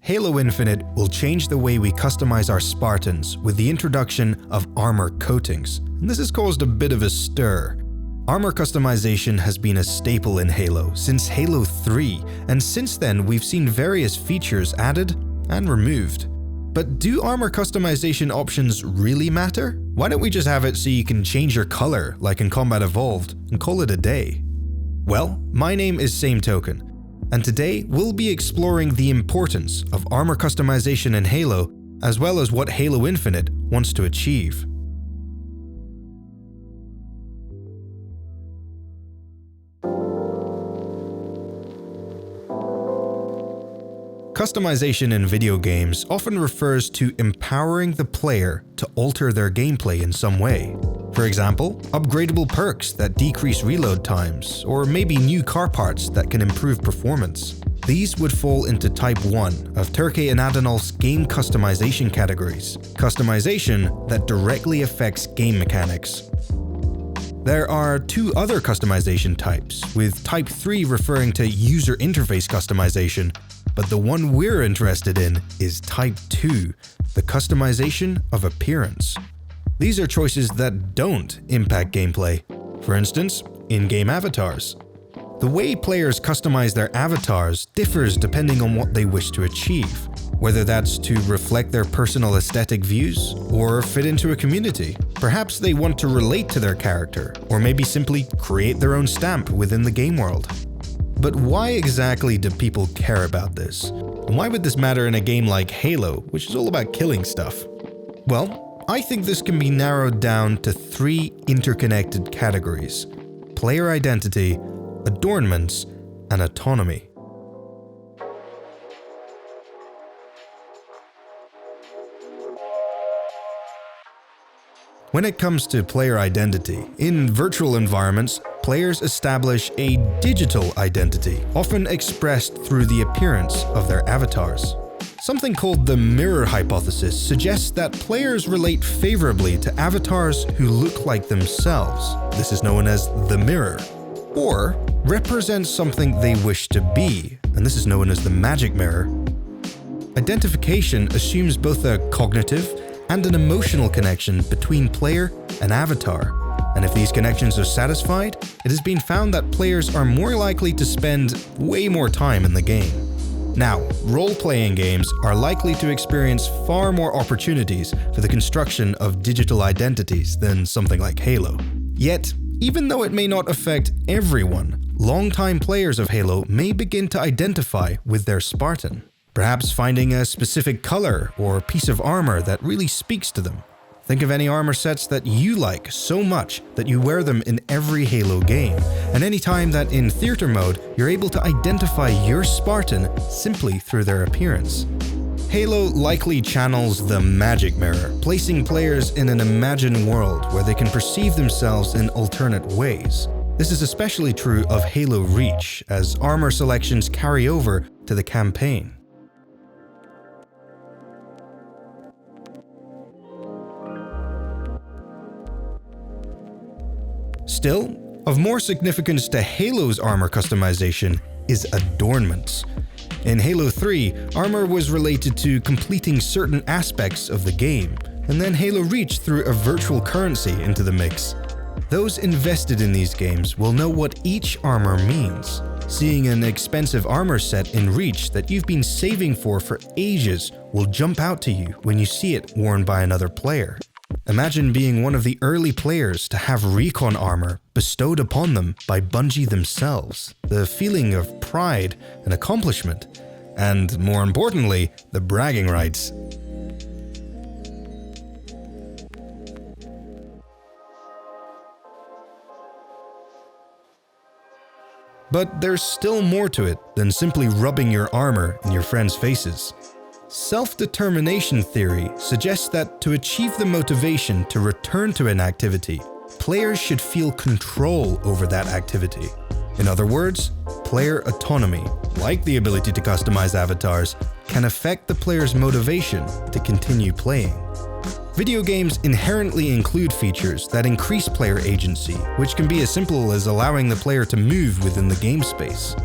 Halo Infinite will change the way we customize our Spartans with the introduction of armor coatings, and this has caused a bit of a stir. Armor customization has been a staple in Halo since Halo 3, and since then we've seen various features added and removed. But do armor customization options really matter? Why don't we just have it so you can change your color like in Combat Evolved and call it a day? Well, my name is Same Token, and today we'll be exploring the importance of armor customization in Halo, as well as what Halo Infinite wants to achieve. Customization in video games often refers to empowering the player to alter their gameplay in some way. For example, upgradable perks that decrease reload times, or maybe new car parts that can improve performance. These would fall into Type 1 of Turkey and Adornments game customization categories, customization that directly affects game mechanics. There are two other customization types, with Type 3 referring to user interface customization, but the one we're interested in is Type 2, the customization of appearance. These are choices that don't impact gameplay. For instance, in-game avatars. The way players customize their avatars differs depending on what they wish to achieve, whether that's to reflect their personal aesthetic views or fit into a community. Perhaps they want to relate to their character, or maybe simply create their own stamp within the game world. But why exactly do people care about this? And why would this matter in a game like Halo, which is all about killing stuff? Well, I think this can be narrowed down to three interconnected categories: player identity, adornments, and autonomy. When it comes to player identity, in virtual environments, players establish a digital identity, often expressed through the appearance of their avatars. Something called the mirror hypothesis suggests that players relate favorably to avatars who look like themselves. This is known as the mirror. Or represents something they wish to be, and this is known as the magic mirror. Identification assumes both a cognitive and an emotional connection between player and avatar. And if these connections are satisfied, it has been found that players are more likely to spend way more time in the game. Now, role-playing games are likely to experience far more opportunities for the construction of digital identities than something like Halo. Yet, even though it may not affect everyone, longtime players of Halo may begin to identify with their Spartan. Perhaps finding a specific color or piece of armor that really speaks to them. Think of any armor sets that you like so much that you wear them in every Halo game, and any time that in theater mode you're able to identify your Spartan simply through their appearance. Halo likely channels the magic mirror, placing players in an imagined world where they can perceive themselves in alternate ways. This is especially true of Halo Reach, as armor selections carry over to the campaign. Still, of more significance to Halo's armor customization is Adornments. In Halo 3, armor was related to completing certain aspects of the game, and then Halo Reach threw a virtual currency into the mix. Those invested in these games will know what each armor means. Seeing an expensive armor set in Reach that you've been saving for ages will jump out to you when you see it worn by another player. Imagine being one of the early players to have recon armor bestowed upon them by Bungie themselves. The feeling of pride and accomplishment, and more importantly, the bragging rights. But there's still more to it than simply rubbing your armor in your friends' faces. Self-determination theory suggests that to achieve the motivation to return to an activity, players should feel control over that activity. In other words, player autonomy, like the ability to customize avatars, can affect the player's motivation to continue playing. Video games inherently include features that increase player agency, which can be as simple as allowing the player to move within the game space.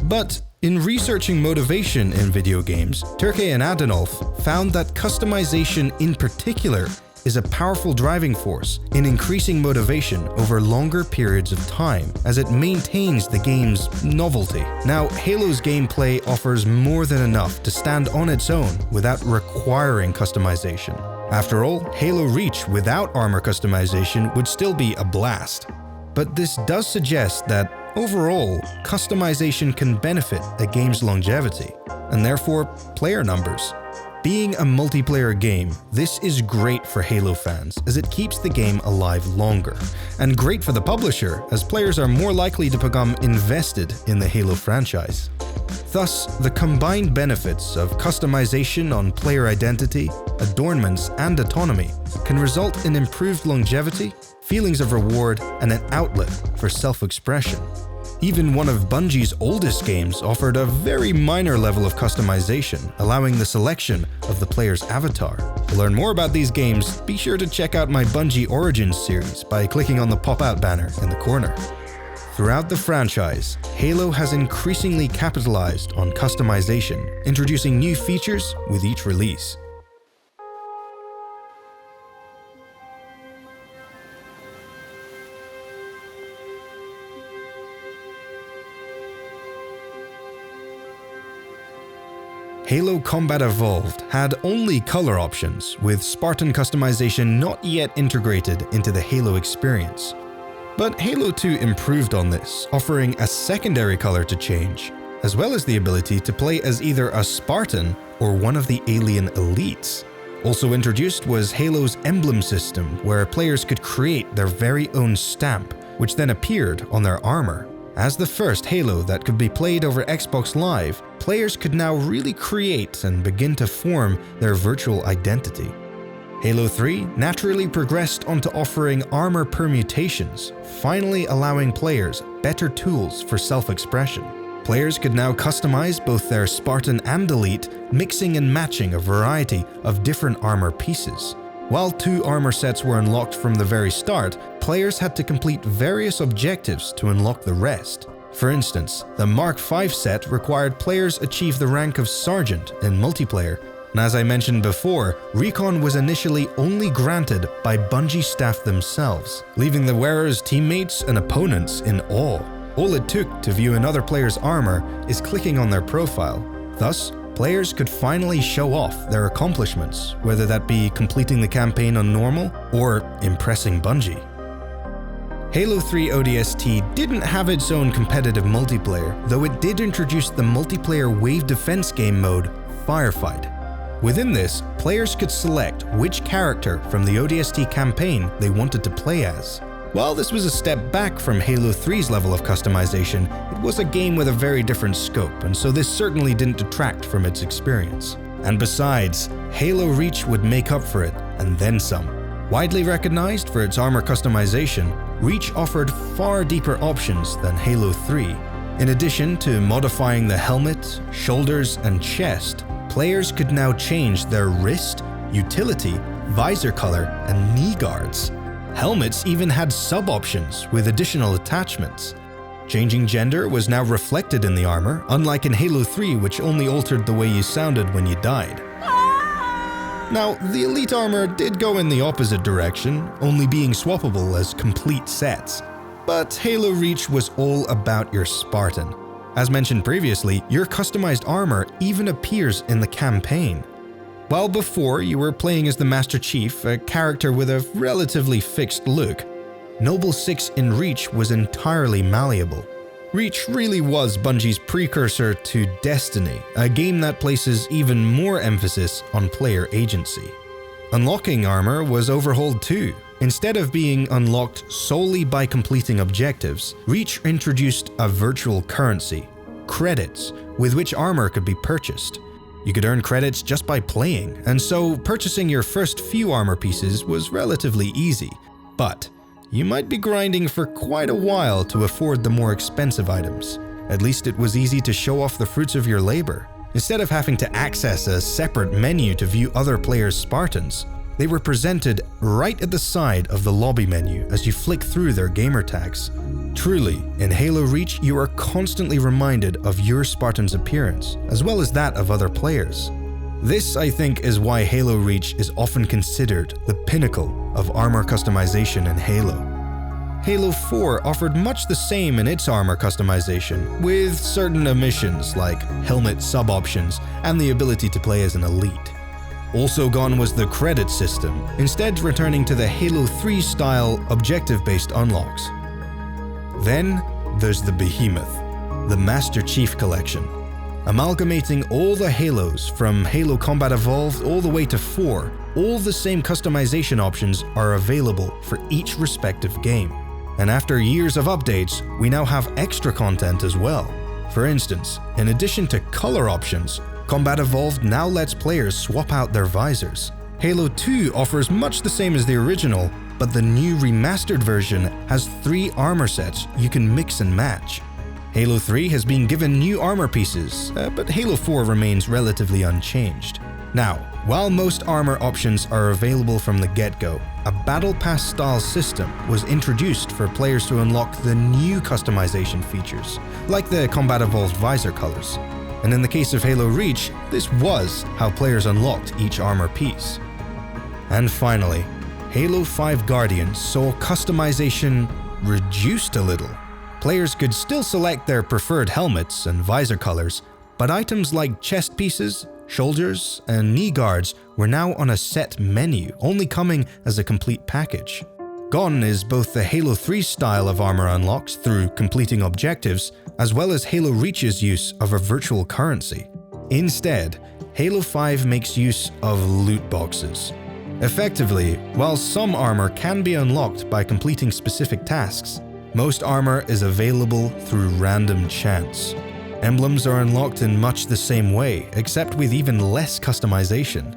But In researching motivation in video games, Turkey and Adornments found that customization in particular is a powerful driving force in increasing motivation over longer periods of time, as it maintains the game's novelty. Now, Halo's gameplay offers more than enough to stand on its own without requiring customization. After all, Halo Reach without armor customization would still be a blast. But this does suggest that overall, customization can benefit a game's longevity, and therefore player numbers. Being a multiplayer game, this is great for Halo fans as it keeps the game alive longer, and great for the publisher as players are more likely to become invested in the Halo franchise. Thus, the combined benefits of customization on player identity, adornments, and autonomy can result in improved longevity, feelings of reward, and an outlet for self-expression. Even one of Bungie's oldest games offered a very minor level of customization, allowing the selection of the player's avatar. To learn more about these games, be sure to check out my Bungie Origins series by clicking on the pop-out banner in the corner. Throughout the franchise, Halo has increasingly capitalized on customization, introducing new features with each release. Halo Combat Evolved had only color options, with Spartan customization not yet integrated into the Halo experience. But Halo 2 improved on this, offering a secondary color to change, as well as the ability to play as either a Spartan or one of the alien elites. Also introduced was Halo's emblem system, where players could create their very own stamp, which then appeared on their armor. As the first Halo that could be played over Xbox Live, players could now really create and begin to form their virtual identity. Halo 3 naturally progressed onto offering armor permutations, finally allowing players better tools for self-expression. Players could now customize both their Spartan and Elite, mixing and matching a variety of different armor pieces. While 2 armor sets were unlocked from the very start, players had to complete various objectives to unlock the rest. For instance, the Mark V set required players achieve the rank of Sergeant in multiplayer, and as I mentioned before, Recon was initially only granted by Bungie staff themselves, leaving the wearer's teammates and opponents in awe. All it took to view another player's armor is clicking on their profile. Thus, players could finally show off their accomplishments, whether that be completing the campaign on normal or impressing Bungie. Halo 3 ODST didn't have its own competitive multiplayer, though it did introduce the multiplayer wave defense game mode, Firefight. Within this, players could select which character from the ODST campaign they wanted to play as. While this was a step back from Halo 3's level of customization, it was a game with a very different scope, and so this certainly didn't detract from its experience. And besides, Halo Reach would make up for it, and then some. Widely recognized for its armor customization, Reach offered far deeper options than Halo 3. In addition to modifying the helmet, shoulders, and chest, players could now change their wrist, utility, visor color, and knee guards. Helmets even had sub-options with additional attachments. Changing gender was now reflected in the armor, unlike in Halo 3, which only altered the way you sounded when you died. Now, the Elite armor did go in the opposite direction, only being swappable as complete sets. But Halo Reach was all about your Spartan. As mentioned previously, your customized armor even appears in the campaign. While before you were playing as the Master Chief, a character with a relatively fixed look, Noble 6 in Reach was entirely malleable. Reach really was Bungie's precursor to Destiny, a game that places even more emphasis on player agency. Unlocking armor was overhauled too. Instead of being unlocked solely by completing objectives, Reach introduced a virtual currency, credits, with which armor could be purchased. You could earn credits just by playing, and so purchasing your first few armor pieces was relatively easy. But you might be grinding for quite a while to afford the more expensive items. At least it was easy to show off the fruits of your labor. Instead of having to access a separate menu to view other players' Spartans, they were presented right at the side of the lobby menu as you flick through their gamer tags. Truly, in Halo Reach, you are constantly reminded of your Spartan's appearance, as well as that of other players. This, I think, is why Halo Reach is often considered the pinnacle of armor customization in Halo. Halo 4 offered much the same in its armor customization, with certain omissions like helmet sub-options and the ability to play as an elite. Also gone was the credit system, instead returning to the Halo 3 style objective-based unlocks. Then there's the behemoth, the Master Chief Collection. Amalgamating all the Halos from Halo Combat Evolved all the way to 4, all the same customization options are available for each respective game. And after years of updates, we now have extra content as well. For instance, in addition to color options, Combat Evolved now lets players swap out their visors. Halo 2 offers much the same as the original, but the new remastered version has 3 armor sets you can mix and match. Halo 3 has been given new armor pieces, but Halo 4 remains relatively unchanged. Now, while most armor options are available from the get-go, a Battle Pass style system was introduced for players to unlock the new customization features, like the Combat Evolved visor colors. And in the case of Halo Reach, this was how players unlocked each armor piece. And finally, Halo 5 Guardians saw customization reduced a little. Players could still select their preferred helmets and visor colors, but items like chest pieces, shoulders, and knee guards were now on a set menu, only coming as a complete package. Gone is both the Halo 3 style of armor unlocks through completing objectives, as well as Halo Reach's use of a virtual currency. Instead, Halo 5 makes use of loot boxes. Effectively, while some armor can be unlocked by completing specific tasks, most armor is available through random chance. Emblems are unlocked in much the same way, except with even less customization.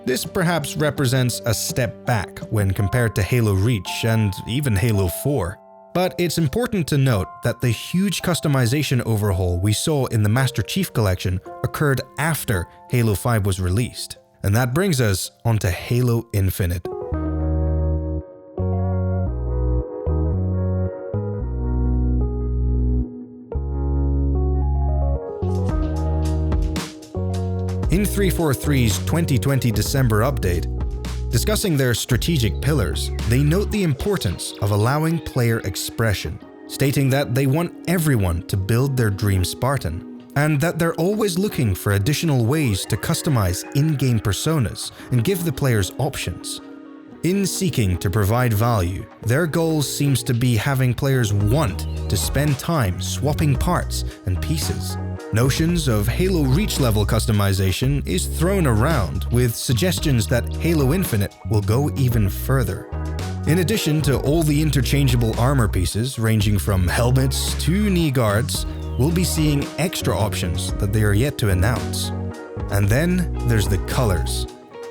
This perhaps represents a step back when compared to Halo Reach and even Halo 4. But it's important to note that the huge customization overhaul we saw in the Master Chief Collection occurred after Halo 5 was released. And that brings us onto Halo Infinite. In 343's 2020 December update, discussing their strategic pillars, they note the importance of allowing player expression, stating that they want everyone to build their dream Spartan, and that they're always looking for additional ways to customize in-game personas and give the players options. In seeking to provide value, their goal seems to be having players want to spend time swapping parts and pieces. Notions of Halo Reach level customization is thrown around, with suggestions that Halo Infinite will go even further. In addition to all the interchangeable armor pieces ranging from helmets to knee guards, we'll be seeing extra options that they are yet to announce. And then there's the colors.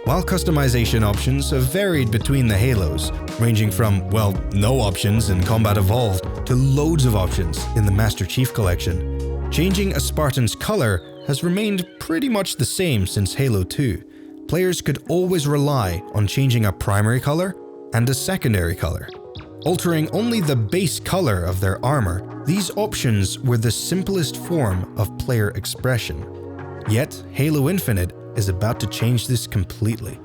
While customization options have varied between the Halos, ranging from, well, no options in Combat Evolved to loads of options in the Master Chief Collection, changing a Spartan's color has remained pretty much the same since Halo 2. Players could always rely on changing a primary color and a secondary color. Altering only the base color of their armor, these options were the simplest form of player expression. Yet, Halo Infinite is about to change this completely.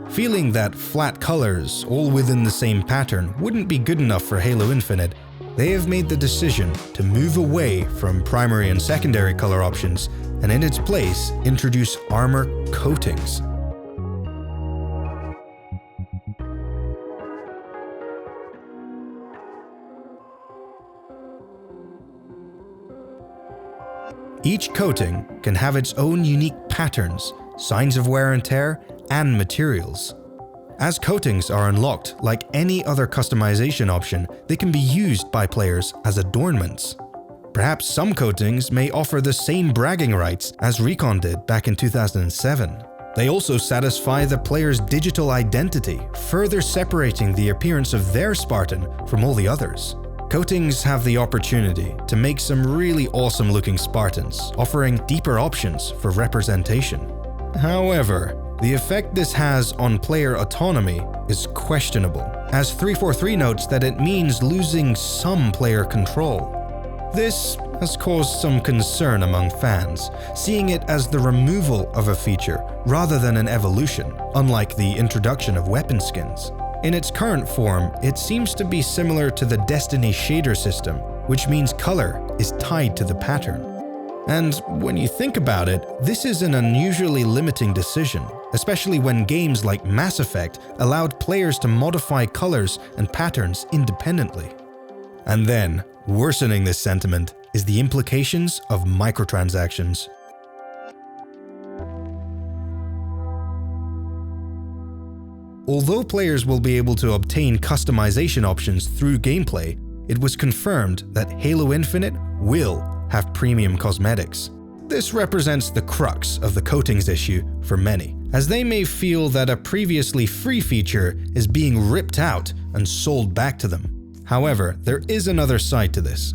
Feeling that flat colors, all within the same pattern, wouldn't be good enough for Halo Infinite, they have made the decision to move away from primary and secondary color options and in its place introduce armor coatings. Each coating can have its own unique patterns, signs of wear and tear, and materials. As coatings are unlocked like any other customization option, they can be used by players as adornments. Perhaps some coatings may offer the same bragging rights as Recon did back in 2007. They also satisfy the player's digital identity, further separating the appearance of their Spartan from all the others. Coatings have the opportunity to make some really awesome looking Spartans, offering deeper options for representation. However, The effect this has on player autonomy is questionable, as 343 notes that it means losing some player control. This has caused some concern among fans, seeing it as the removal of a feature rather than an evolution, unlike the introduction of weapon skins. In its current form, it seems to be similar to the Destiny shader system, which means color is tied to the pattern. And when you think about it, this is an unusually limiting decision, especially when games like Mass Effect allowed players to modify colors and patterns independently. And then, worsening this sentiment is the implications of microtransactions. Although players will be able to obtain customization options through gameplay, it was confirmed that Halo Infinite will have premium cosmetics. This represents the crux of the coatings issue for many, as they may feel that a previously free feature is being ripped out and sold back to them. However, there is another side to this.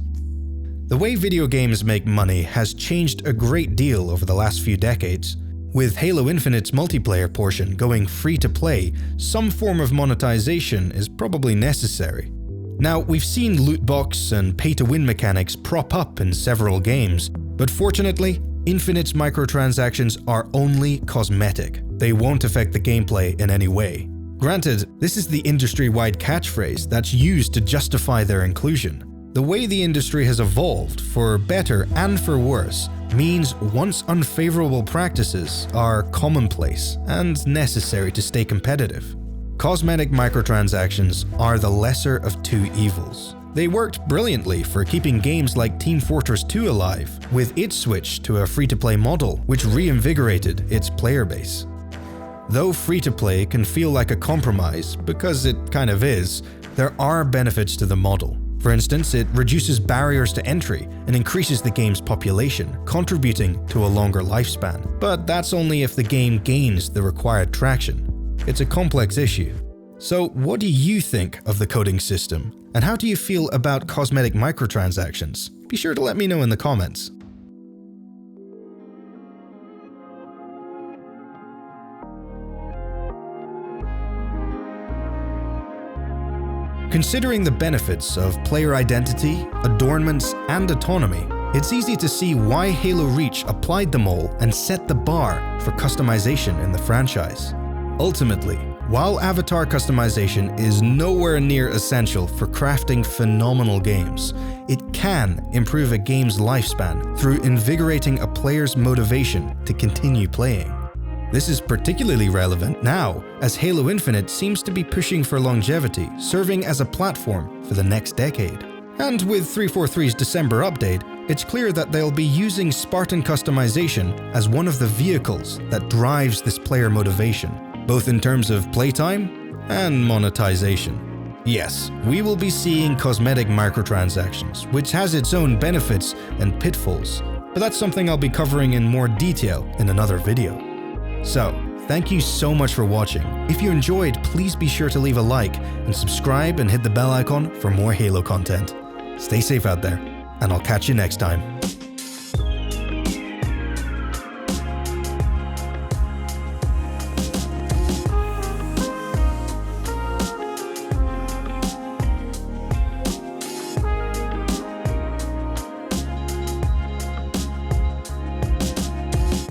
The way video games make money has changed a great deal over the last few decades. With Halo Infinite's multiplayer portion going free to play, some form of monetization is probably necessary. Now, we've seen loot box and pay-to-win mechanics prop up in several games, but fortunately, Infinite's microtransactions are only cosmetic. They won't affect the gameplay in any way. Granted, this is the industry-wide catchphrase that's used to justify their inclusion. The way the industry has evolved, for better and for worse, means once unfavorable practices are commonplace and necessary to stay competitive. Cosmetic microtransactions are the lesser of two evils. They worked brilliantly for keeping games like Team Fortress 2 alive, with its switch to a free-to-play model, which reinvigorated its player base. Though free-to-play can feel like a compromise, because it kind of is, there are benefits to the model. For instance, it reduces barriers to entry and increases the game's population, contributing to a longer lifespan. But that's only if the game gains the required traction. It's a complex issue. So what do you think of the coding system? And how do you feel about cosmetic microtransactions? Be sure to let me know in the comments. Considering the benefits of player identity, adornments, and autonomy, it's easy to see why Halo Reach applied them all and set the bar for customization in the franchise. Ultimately, while avatar customization is nowhere near essential for crafting phenomenal games, it can improve a game's lifespan through invigorating a player's motivation to continue playing. This is particularly relevant now, as Halo Infinite seems to be pushing for longevity, serving as a platform for the next decade. And with 343's December update, it's clear that they'll be using Spartan customization as one of the vehicles that drives this player motivation, both in terms of playtime and monetization. Yes, we will be seeing cosmetic microtransactions, which has its own benefits and pitfalls, but that's something I'll be covering in more detail in another video. So, thank you so much for watching. If you enjoyed, please be sure to leave a like and subscribe and hit the bell icon for more Halo content. Stay safe out there, and I'll catch you next time.